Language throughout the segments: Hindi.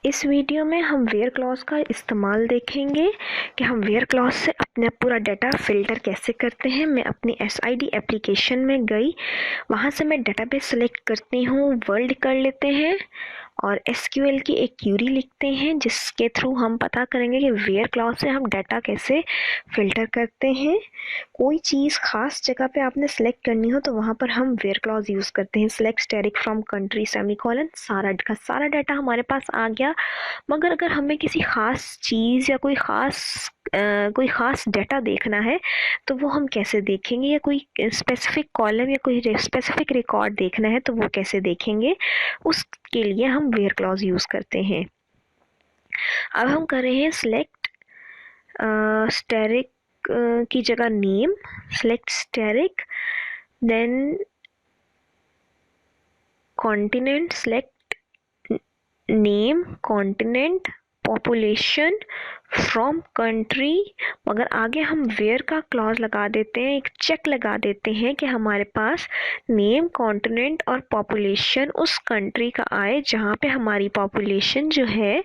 इस वीडियो में हम वेयर क्लॉज का इस्तेमाल देखेंगे कि हम वेयर क्लॉज से अपना पूरा डाटा फ़िल्टर कैसे करते हैं। मैं अपनी SID एप्लीकेशन में गई, वहाँ से मैं डाटाबेस सेलेक्ट करती हूँ, वर्ल्ड कर लेते हैं और SQL की एक क्यूरी लिखते हैं जिसके थ्रू हम पता करेंगे कि वेयर क्लॉज से हम डाटा कैसे फ़िल्टर करते हैं। कोई चीज़ ख़ास जगह पे आपने सेलेक्ट करनी हो तो वहाँ पर हम वेयर क्लॉज यूज़ करते हैं। Select static from country semicolon, सारा का सारा डाटा हमारे पास आ गया। मगर अगर हमें किसी ख़ास चीज़ या कोई ख़ास डाटा देखना है तो वो हम कैसे देखेंगे, या कोई स्पेसिफिक कॉलम या कोई स्पेसिफिक रिकॉर्ड देखना है तो वो कैसे देखेंगे, उसके लिए हम वेयर क्लॉज यूज़ करते हैं। अब हम कर रहे हैं सिलेक्ट स्टैटिक की जगह name, select static, then continent, select name, continent, population, from country. मगर आगे हम वेयर का क्लॉज लगा देते हैं, एक चेक लगा देते हैं कि हमारे पास नेम, कॉन्टिनेंट और पॉपुलेशन उस कंट्री का आए जहाँ पे हमारी पॉपुलेशन जो है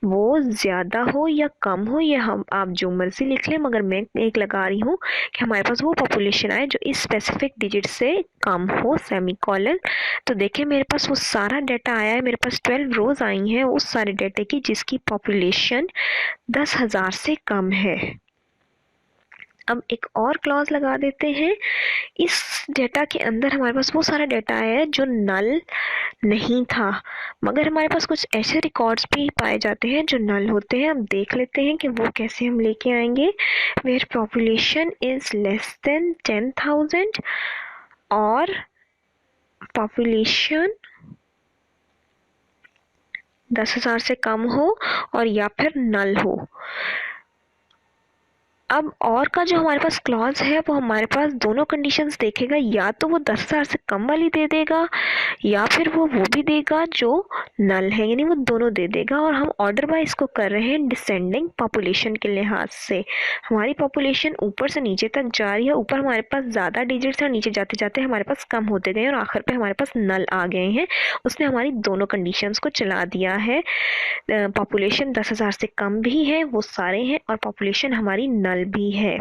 वो ज़्यादा हो या कम हो, या हम आप जो मर्ज़ी लिख लें, मगर मैं एक लगा रही हूँ कि हमारे पास वो पॉपुलेशन आए जो इस स्पेसिफिक डिजिट से कम हो, सेमीकोलन। तो देखिए मेरे पास वो सारा डाटा आया है, मेरे पास 12 रोज़ आई हैं उस सारे डाटे की जिसकी पॉपुलेशन 10,000 से कम है। अब एक और क्लॉज लगा देते हैं। इस डाटा के अंदर हमारे पास वो सारा डाटा आया है जो नल नहीं था, मगर हमारे पास कुछ ऐसे रिकॉर्ड्स भी पाए जाते हैं जो नल होते हैं। अब देख लेते हैं कि वो कैसे हम लेके आएंगे। Where population is less than 10,000 और पॉपुलेशन 10,000 से कम हो और या फिर नल हो। अब और का जो हमारे पास क्लॉज है वो हमारे पास दोनों कंडीशंस देखेगा, या तो वो 10,000 से कम वाली दे देगा या फिर वो भी देगा जो नल है, यानी वो दोनों दे देगा। और हम ऑर्डर वाइज को कर रहे हैं डिसेंडिंग पॉपुलेशन के लिहाज से। हमारी पॉपुलेशन ऊपर से नीचे तक जा रही है, ऊपर हमारे पास ज़्यादा डिजिट्स हैं और नीचे जाते जाते हमारे पास कम होते गए और आखिर पे हमारे पास नल आ गए हैं। उसने हमारी दोनों कंडीशंस को चला दिया है। पॉपुलेशन 10,000 से कम भी है, वो सारे हैं, और पॉपुलेशन हमारी नल भी है।